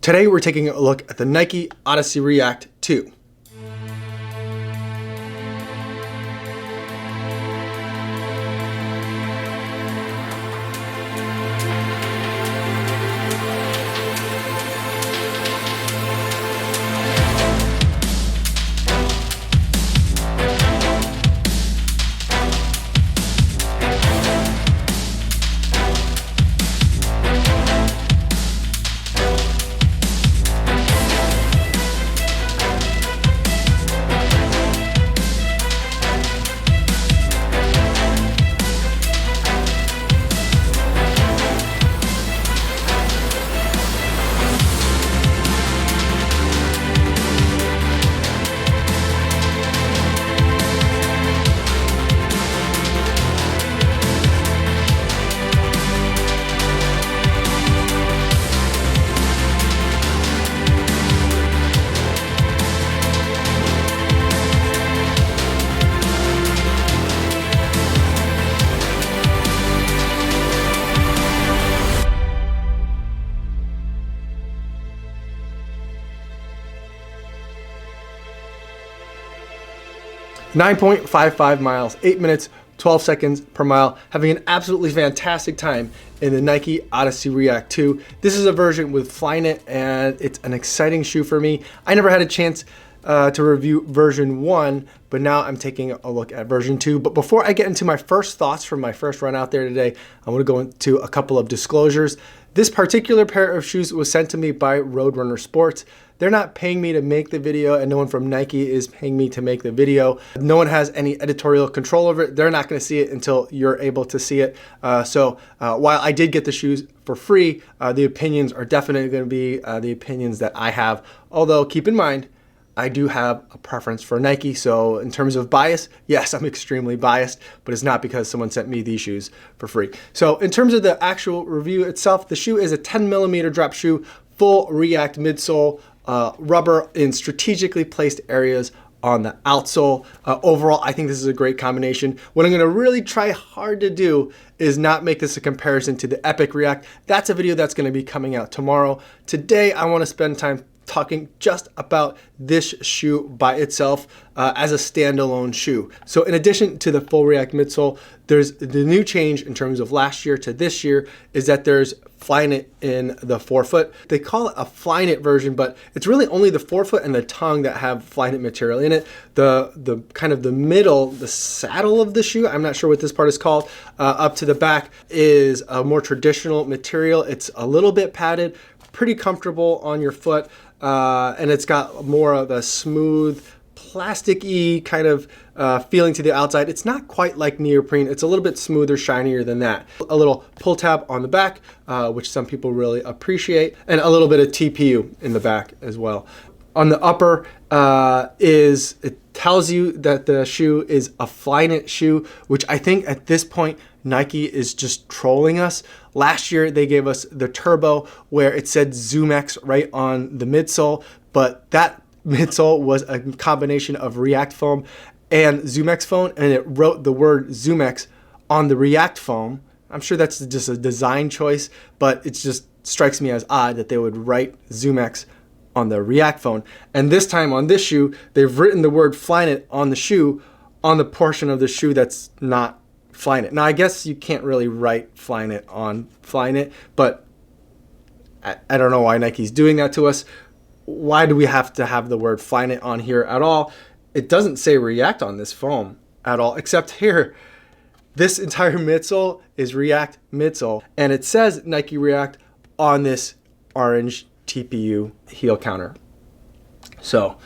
Today we're taking a look at the Nike Odyssey React 2. .55 miles, 8 minutes, 12 seconds per mile, having an absolutely fantastic time in the Nike Odyssey React 2. This is a version with Flyknit, and it's an exciting shoe for me. I never had a chance to review version 1, but now I'm taking a look at version 2. But before I get into my first thoughts from my first run out there today, I want to go into a couple of disclosures. This particular pair of shoes was sent to me by Roadrunner Sports. They're not paying me to make the video, and no one from Nike is paying me to make the video. No one has any editorial control over it. They're not going to see it until you're able to see it. So while I did get the shoes for free, the opinions are definitely going to be the opinions that I have. Although keep in mind, I do have a preference for Nike. So in terms of bias, yes, I'm extremely biased, but it's not because someone sent me these shoes for free. So in terms of the actual review itself, the shoe is a 10mm drop shoe, full React midsole, rubber in strategically placed areas on the outsole. Overall, I think this is a great combination. What I'm gonna really try hard to do is not make this a comparison to the Epic React. That's a video that's gonna be coming out tomorrow. Today, I wanna spend time talking just about this shoe by itself as a standalone shoe. So in addition to the full React midsole, there's the new change in terms of last year to this year is that there's Flyknit in the forefoot. They call it a Flyknit version, but it's really only the forefoot and the tongue that have Flyknit material in it. The kind of the middle, the saddle of the shoe, I'm not sure what this part is called, up to the back is a more traditional material. It's a little bit padded, pretty comfortable on your foot, and it's got more of a smooth, plastic-y kind of feeling to the outside. It's not quite like neoprene. It's a little bit smoother, shinier than that. A little pull tab on the back, which some people really appreciate, and a little bit of TPU in the back as well. On the upper it tells you that the shoe is a Flyknit shoe, which I think at this point, Nike is just trolling us. Last year, they gave us the Turbo where it said ZoomX right on the midsole, but that midsole was a combination of React foam and ZoomX foam, and it wrote the word ZoomX on the React foam. I'm sure that's just a design choice, but it just strikes me as odd that they would write ZoomX on the React phone. And this time on this shoe, they've written the word Flyknit on the shoe on the portion of the shoe that's not Flyknit. Now, I guess you can't really write Flyknit on Flyknit, but I don't know why Nike's doing that to us. Why do we have to have the word Flyknit on here at all? It doesn't say React on this foam at all, except here. This entire midsole is React midsole, and it says Nike React on this orange TPU heel counter. So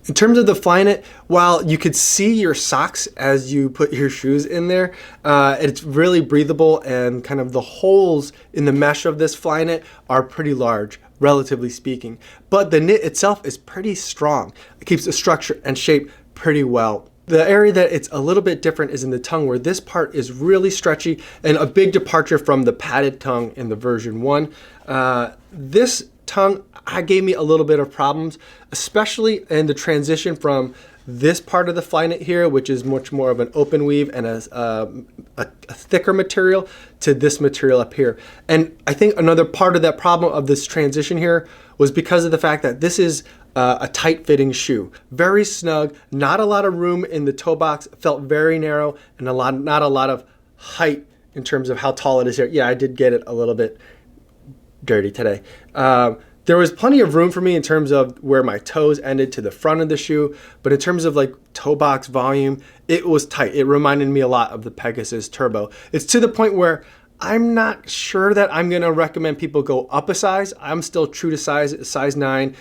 in terms of the Flyknit, while you could see your socks as you put your shoes in there, it's really breathable, and kind of the holes in the mesh of this Flyknit are pretty large, relatively speaking. But the knit itself is pretty strong. It keeps the structure and shape pretty well. The area that it's a little bit different is in the tongue, where this part is really stretchy and a big departure from the padded tongue in the version 1. This tongue gave me a little bit of problems, especially in the transition from this part of the Flyknit here, which is much more of an open weave and a thicker material, to this material up here. And I think another part of that problem of this transition here was because of the fact that this is a tight fitting shoe. Very snug, not a lot of room in the toe box, felt very narrow, and not a lot of height in terms of how tall it is here. Yeah, I did get it a little bit dirty today. There was plenty of room for me in terms of where my toes ended to the front of the shoe, but in terms of like toe box volume, it was tight. It reminded me a lot of the Pegasus Turbo. It's to the point where I'm not sure that I'm gonna recommend people go up a size. I'm still true to size 9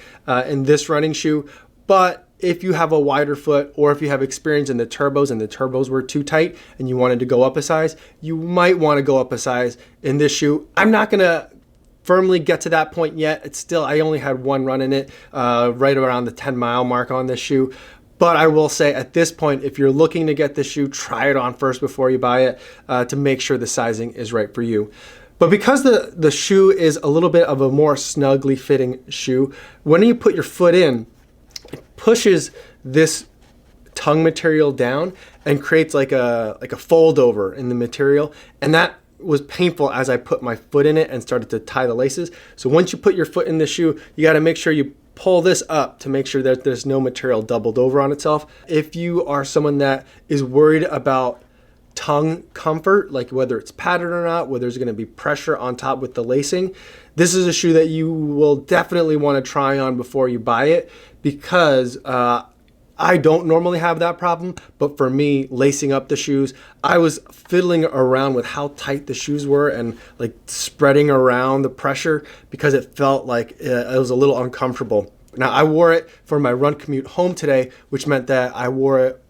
in this running shoe, but if you have a wider foot or if you have experience in the turbos and the turbos were too tight and you wanted to go up a size, you might wanna go up a size in this shoe. I'm not gonna firmly get to that point yet. It's still, I only had one run in it, right around the 10-mile mark on this shoe. But I will say at this point, if you're looking to get this shoe, try it on first before you buy it to make sure the sizing is right for you. But because the shoe is a little bit of a more snugly fitting shoe, when you put your foot in, it pushes this tongue material down and creates like a fold over in the material. And that was painful as I put my foot in it and started to tie the laces. So once you put your foot in the shoe, you got to make sure you pull this up to make sure that there's no material doubled over on itself. If you are someone that is worried about tongue comfort, like whether it's padded or not, whether there's going to be pressure on top with the lacing, this is a shoe that you will definitely want to try on before you buy it, because I don't normally have that problem, but for me, lacing up the shoes, I was fiddling around with how tight the shoes were and like spreading around the pressure because it felt like it was a little uncomfortable. Now, I wore it for my run commute home today, which meant that I wore it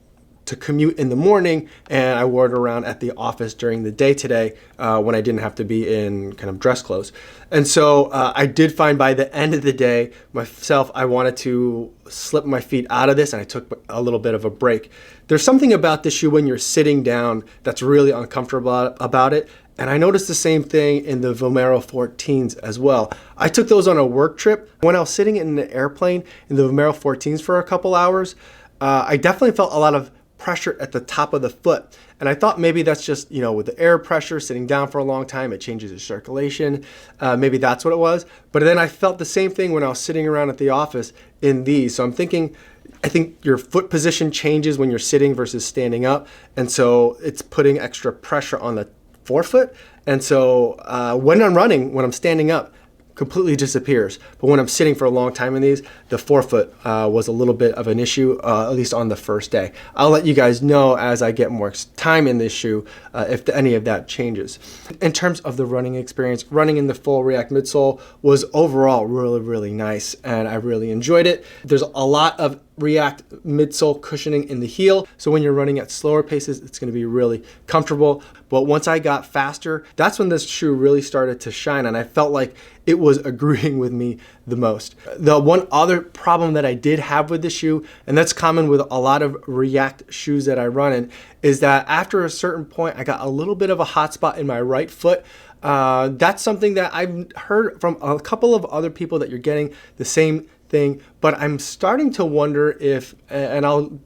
to commute in the morning, and I wore it around at the office during the day today when I didn't have to be in kind of dress clothes. And so I did find by the end of the day myself, I wanted to slip my feet out of this, and I took a little bit of a break. There's something about this shoe when you're sitting down that's really uncomfortable about it. And I noticed the same thing in the Vomero 14s as well. I took those on a work trip. When I was sitting in an airplane in the Vomero 14s for a couple hours, I definitely felt a lot of pressure at the top of the foot. And I thought maybe that's just, you know, with the air pressure sitting down for a long time, it changes the circulation. Maybe that's what it was. But then I felt the same thing when I was sitting around at the office in these. So I'm thinking, I think your foot position changes when you're sitting versus standing up. And so it's putting extra pressure on the forefoot. And so when I'm running, when I'm standing up, completely disappears. But when I'm sitting for a long time in these, the forefoot was a little bit of an issue, at least on the first day. I'll let you guys know as I get more time in this shoe if any of that changes. In terms of the running experience, running in the full React midsole was overall really, really nice, and I really enjoyed it. There's a lot of React midsole cushioning in the heel, so when you're running at slower paces, it's going to be really comfortable. But once I got faster, that's when this shoe really started to shine, and I felt like it was agreeing with me the most. The one other problem that I did have with the shoe, and that's common with a lot of React shoes that I run in, is that after a certain point, I got a little bit of a hot spot in my right foot. That's something that I've heard from a couple of other people that you're getting the same thing, but I'm starting to wonder if, and I'll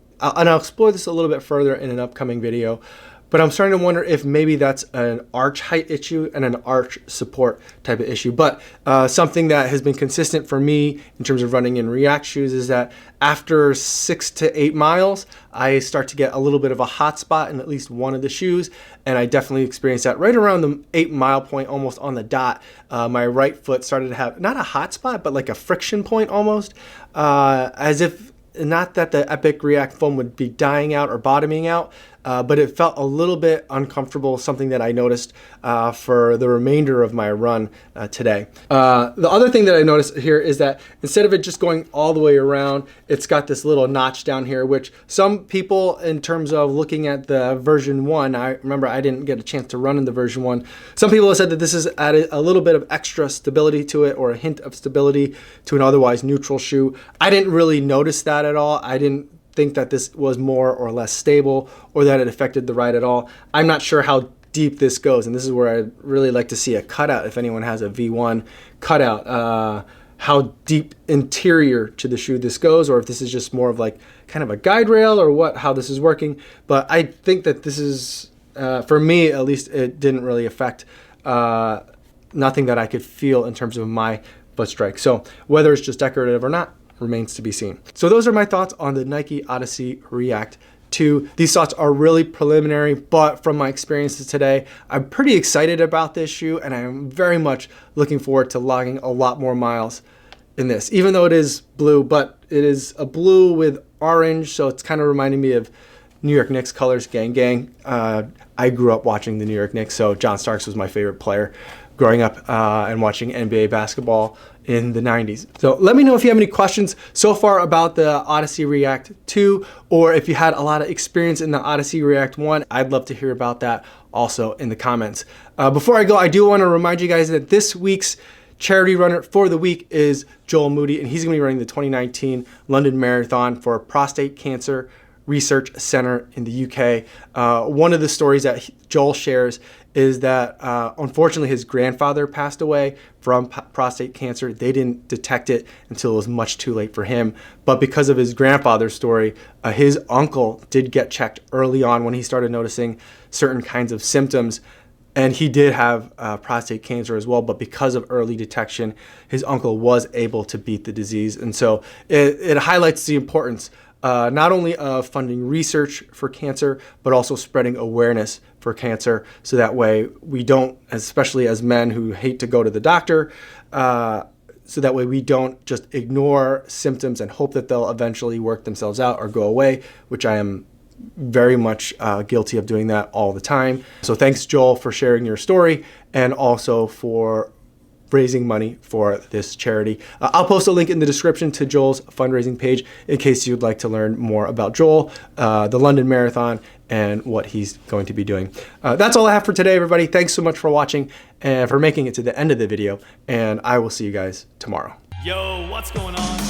explore this a little bit further in an upcoming video, but I'm starting to wonder if maybe that's an arch height issue and an arch support type of issue. But something that has been consistent for me in terms of running in React shoes is that after 6 to 8 miles, I start to get a little bit of a hot spot in at least one of the shoes. And I definitely experienced that right around the 8-mile point, almost on the dot. My right foot started to have not a hot spot, but like a friction point almost, as if not that the Epic React foam would be dying out or bottoming out, but it felt a little bit uncomfortable, something that I noticed for the remainder of my run today. The other thing that I noticed here is that instead of it just going all the way around, it's got this little notch down here, which some people, in terms of looking at the version 1, I remember I didn't get a chance to run in the version 1. Some people have said that this has added a little bit of extra stability to it, or a hint of stability to an otherwise neutral shoe. I didn't really notice that at all. I didn't think that this was more or less stable, or that it affected the ride at all. I'm not sure how deep this goes, and this is where I'd really like to see a cutout if anyone has a V1 cutout, how deep interior to the shoe this goes, or if this is just more of like kind of a guide rail, or how this is working. But I think that this is, for me at least, it didn't really affect, nothing that I could feel in terms of my strike. So whether it's just decorative or not remains to be seen. So those are my thoughts on the Nike Odyssey React 2. These thoughts are really preliminary, but from my experiences today, I'm pretty excited about this shoe, and I'm very much looking forward to logging a lot more miles in this, even though it is blue, but it is a blue with orange, so it's kind of reminding me of New York Knicks colors, gang gang. I grew up watching the New York Knicks, so John Starks was my favorite player growing up and watching NBA basketball in the 90s. So let me know if you have any questions so far about the Odyssey React 2, or if you had a lot of experience in the Odyssey React 1. I'd love to hear about that also in the comments. Before I go, I do want to remind you guys that this week's charity runner for the week is Joel Moody, and he's going to be running the 2019 London Marathon for Prostate Cancer Research Center in the UK. One of the stories that Joel shares is that unfortunately his grandfather passed away from prostate cancer. They didn't detect it until it was much too late for him. But because of his grandfather's story, his uncle did get checked early on when he started noticing certain kinds of symptoms. And he did have prostate cancer as well, but because of early detection, his uncle was able to beat the disease. And so it highlights the importance not only of funding research for cancer, but also spreading awareness for cancer, so that way we don't, especially as men who hate to go to the doctor, so that way we don't just ignore symptoms and hope that they'll eventually work themselves out or go away, which I am very much guilty of doing that all the time. So thanks, Joel, for sharing your story and also for raising money for this charity. I'll post a link in the description to Joel's fundraising page in case you'd like to learn more about Joel, the London Marathon, and what he's going to be doing. That's all I have for today, everybody. Thanks so much for watching and for making it to the end of the video, and I will see you guys tomorrow. Yo, what's going on?